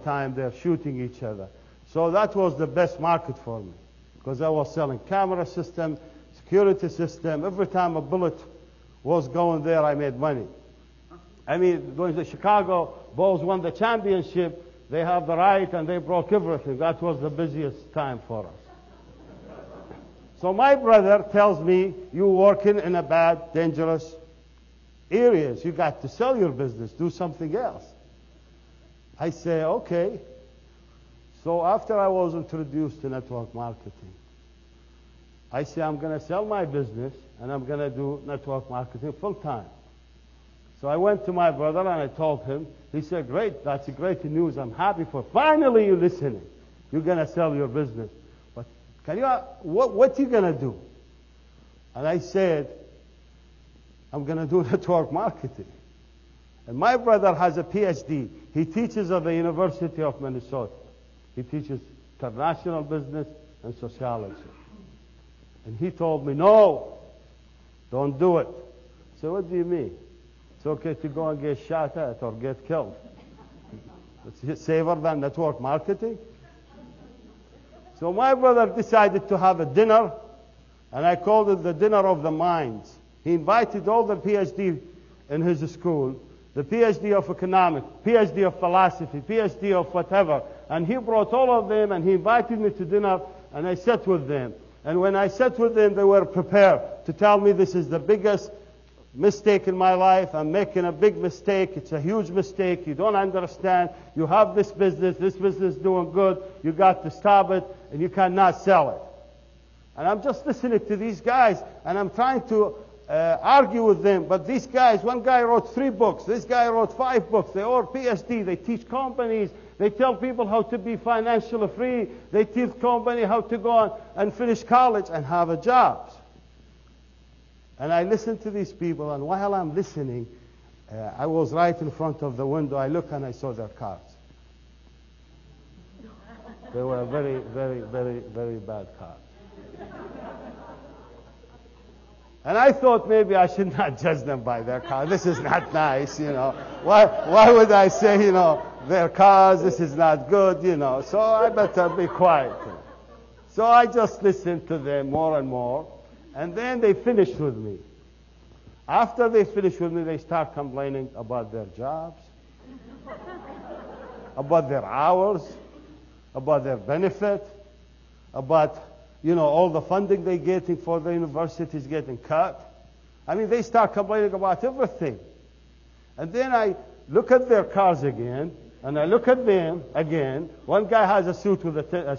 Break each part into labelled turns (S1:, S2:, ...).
S1: time they're shooting each other. So that was the best market for me, because I was selling camera system, security system. Every time a bullet was going there, I made money. I mean, when the Chicago Bulls won the championship, they have the right and they broke everything. That was the busiest time for us. So my brother tells me, you're working in a bad, dangerous areas. You got to sell your business, do something else. I say, okay. So after I was introduced to network marketing, I say, I'm going to sell my business and I'm going to do network marketing full time. So I went to my brother and I told him. He said, great, that's great news. I'm happy for finally you're listening. You're going to sell your business. But can you, what you going to do? And I said, I'm going to do network marketing. And my brother has a PhD. He teaches at the University of Minnesota. He teaches international business and sociology. And he told me, no, don't do it. So what do you mean? It's okay to go and get shot at or get killed. It's safer than network marketing. So my brother decided to have a dinner, and I called it the Dinner of the Minds. He invited all the PhD in his school, the PhD of economics, PhD of philosophy, PhD of whatever. And he brought all of them, and he invited me to dinner, and I sat with them. And when I sat with them, they were prepared to tell me this is the biggest mistake in my life. I'm making a big mistake. It's a huge mistake. You don't understand. You have this business is doing good. You got to stop it, and you cannot sell it. And I'm just listening to these guys, and I'm trying to argue with them. But these guys, one guy wrote 3 books. This guy wrote 5 books. They all PhD. They teach companies. They tell people how to be financially free. They teach companies how to go on and finish college and have a job. And I listen to these people, and while I'm listening, I was right in front of the window. I look and I saw their cars. They were very, very, very, very bad cars. And I thought maybe I should not judge them by their cars. This is not nice, you know. Why would I say, you know, their cars, this is not good, you know. So I better be quiet. So I just listened to them more and more. And then they finished with me. After they finished with me, they start complaining about their jobs, about their hours, about their benefit, about, you know, all the funding they're getting for the university is getting cut. I mean, they start complaining about everything. And then I look at their cars again, and I look at them again. One guy has a suit with a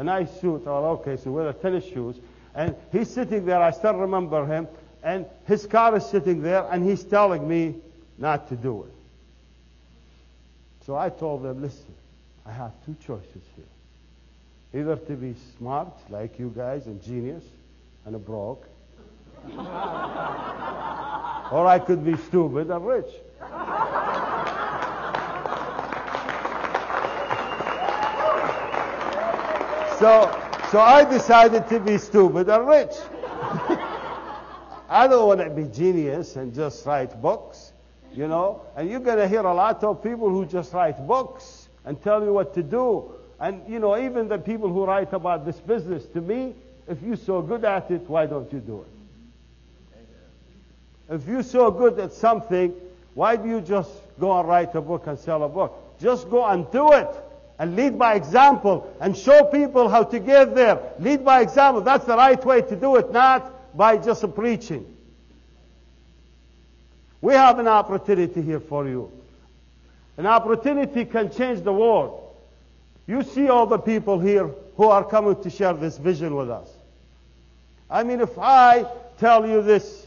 S1: nice suit, so with a tennis shoes. And he's sitting there, I still remember him, and his car is sitting there, and he's telling me not to do it. So I told them, listen, I have 2 choices here. Either to be smart, like you guys, and genius, and a broke, or I could be stupid and rich. So I decided to be stupid and rich. I don't want to be genius and just write books, you know. And you're going to hear a lot of people who just write books and tell you what to do. And, you know, even the people who write about this business, to me, if you're so good at it, why don't you do it? If you're so good at something, why do you just go and write a book and sell a book? Just go and do it. And lead by example, and show people how to get there. Lead by example. That's the right way to do it, not by just preaching. We have an opportunity here for you. An opportunity can change the world. You see all the people here who are coming to share this vision with us. I mean, if I tell you this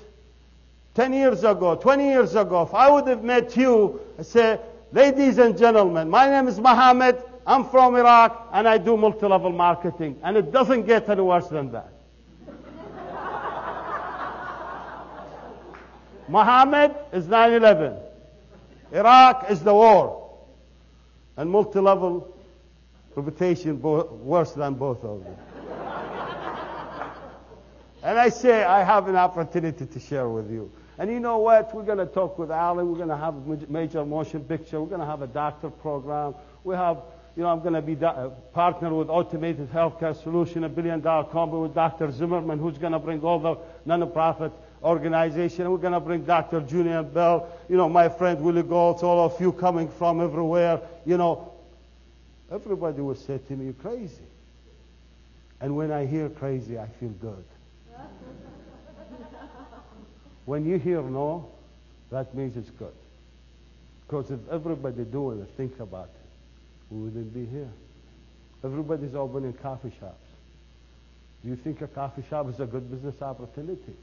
S1: 10 years ago, 20 years ago, if I would have met you and say, ladies and gentlemen, my name is Mohammed, I'm from Iraq, and I do multi-level marketing. And it doesn't get any worse than that. Mohammed is 9/11. Iraq is the war. And multi-level reputation worse than both of them. And I say, I have an opportunity to share with you. And you know what? We're going to talk with Alan. We're going to have a major motion picture. We're going to have a doctor program. We have, I'm going to be partner with Automated Healthcare Solution, $1 billion company with Dr. Zimmerman, who's going to bring all the non-profit organization. And we're going to bring Dr. Julian Bell, my friend Willie Goltz, all of you coming from everywhere. Everybody will say to me, "You're crazy." And when I hear crazy, I feel good. When you hear no, that means it's good. Because if everybody doing it, think about it, we wouldn't be here. Everybody's opening coffee shops. Do you think a coffee shop is a good business opportunity?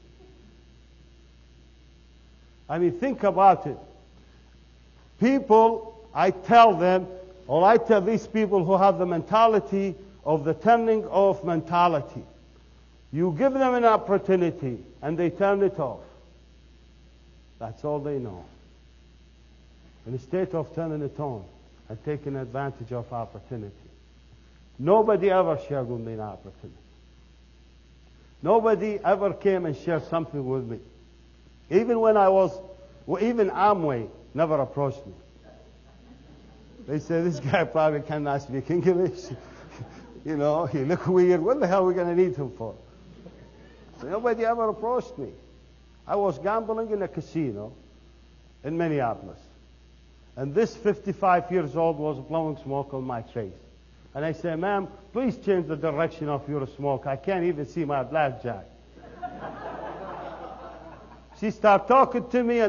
S1: I mean, think about it. People, I tell these people who have the mentality of the turning off mentality. You give them an opportunity and they turn it off. That's all they know. Instead of turning it on and taking advantage of opportunity. Nobody ever shared with me an opportunity. Nobody ever came and shared something with me. Even Amway never approached me. They say, "This guy probably cannot speak English. He look weird. What the hell are we going to need him for?" So nobody ever approached me. I was gambling in a casino in Minneapolis. And this 55 years old was blowing smoke on my face. And I say, "Ma'am, please change the direction of your smoke. I can't even see my blackjack." She started talking to me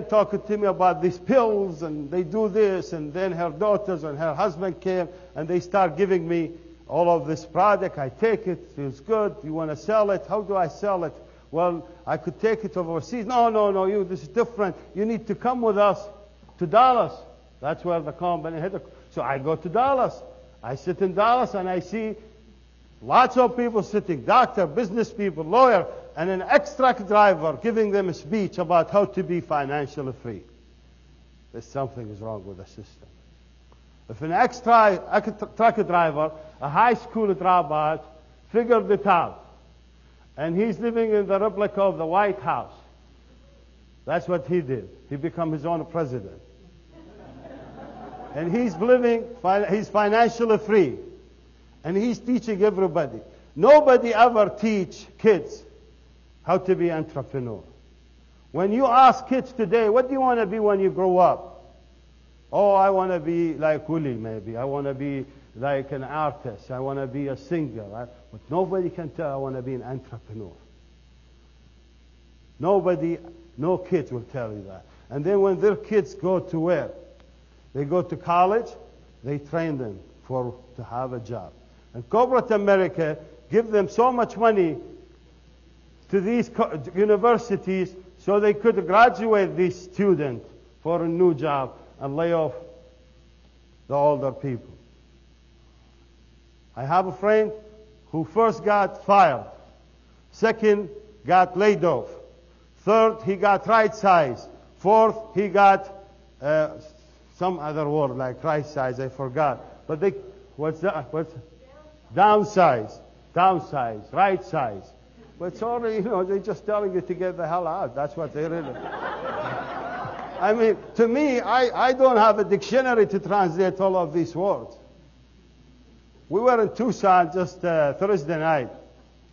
S1: about these pills, and they do this, and then her daughters and her husband came, and they start giving me all of this product. I take it, feels good. You want to sell it? How do I sell it? Well, I could take it overseas. No, this is different. You need to come with us to Dallas. That's where the company had. So I go to Dallas. I sit in Dallas, and I see lots of people sitting, doctor, business people, lawyer, and an ex-truck driver giving them a speech about how to be financially free. There's something is wrong with the system. If an ex-truck driver, a high school dropout, figured it out, and he's living in the replica of the White House, that's what he did. He became his own president. And he's financially free. And he's teaching everybody. Nobody ever teach kids how to be entrepreneur. When you ask kids today, what do you want to be when you grow up? Oh, I want to be like Willie, maybe. I want to be like an artist. I want to be a singer. But nobody can tell I want to be an entrepreneur. No kids will tell you that. And then when their kids go to where? They go to college, they train them to have a job. And corporate America give them so much money to these universities so they could graduate these students for a new job and lay off the older people. I have a friend who first got fired, second got laid off, third he got right size, fourth he got some other word like right size, I forgot. But what's downsize, right size. But it's already, they're just telling you to get the hell out. That's what they really. I mean, to me, I don't have a dictionary to translate all of these words. We were in Tucson just Thursday night,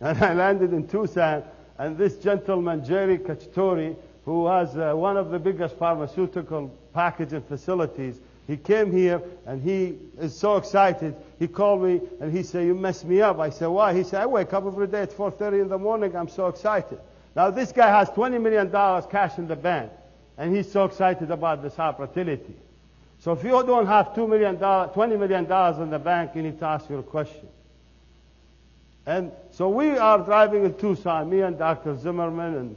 S1: and I landed in Tucson, and this gentleman, Jareou, who has one of the biggest pharmaceutical packaging facilities, he came here, and he is so excited. He called me, and he said, "You messed me up." I said, "Why?" He said, "I wake up every day at 4:30 in the morning. I'm so excited." Now, this guy has $20 million cash in the bank, and he's so excited about this opportunity. So if you don't have $20 million in the bank, you need to ask your question. And so we are driving in Tucson, me and Dr. Zimmerman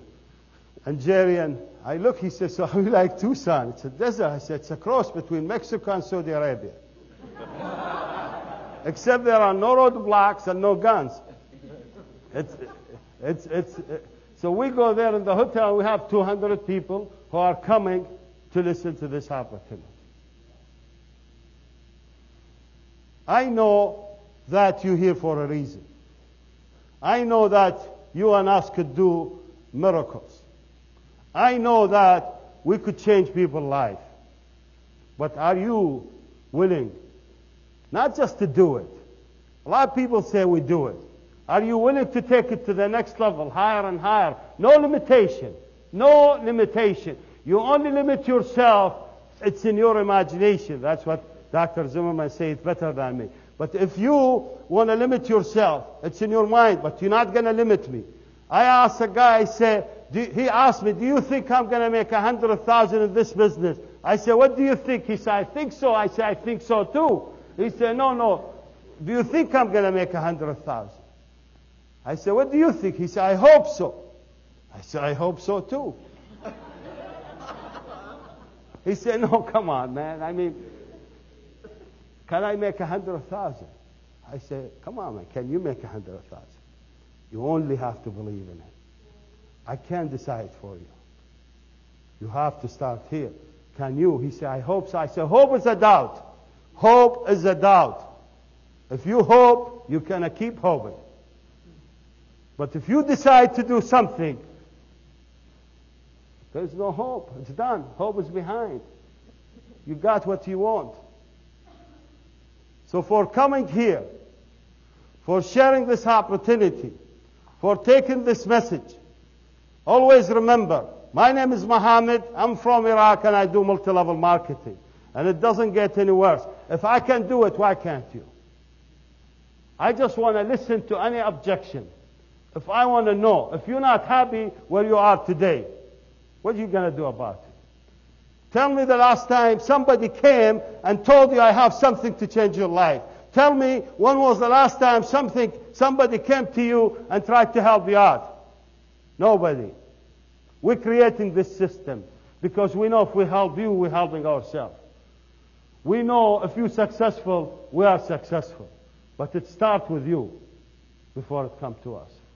S1: and Jerry, and I look, he says, "So we like Tucson. It's a desert." I said, "It's a cross between Mexico and Saudi Arabia." Except there are no roadblocks and no guns. So we go there in the hotel, we have 200 people who are coming to listen to this opportunity. I know that you're here for a reason. I know that you and us could do miracles. I know that we could change people's lives. But are you willing Not just to do it. A lot of people say we do it. Are you willing to take it to the next level, higher and higher? No limitation. No limitation. You only limit yourself. It's in your imagination. That's what Dr. Zimmerman said better than me. But if you want to limit yourself, it's in your mind, but you're not going to limit me. I asked a guy, he asked me, do you think I'm going to make 100,000 in this business? I said, what do you think? He said, I think so. I said, I think so too. He said, no. Do you think I'm going to make 100,000? I said, what do you think? He said, I hope so. I said, I hope so too. He said, no, come on, man. I mean, can I make 100,000? I said, come on, man. Can you make 100,000? You only have to believe in it. I can't decide for you. You have to start here. Can you? He said, I hope so. I said, hope is a doubt. Hope is a doubt. If you hope, you can keep hoping. But if you decide to do something, there's no hope. It's done. Hope is behind. You got what you want. So for coming here, for sharing this opportunity, for taking this message, always remember, my name is Mohammed. I'm from Iraq and I do multi-level marketing. And it doesn't get any worse. If I can do it, why can't you? I just want to listen to any objection. If I want to know, if you're not happy where you are today, what are you going to do about it? Tell me the last time somebody came and told you I have something to change your life. Tell me when was the last time somebody came to you and tried to help you out. Nobody. We're creating this system because we know if we help you, we're helping ourselves. We know if you're successful, we are successful. But it starts with you before it comes to us.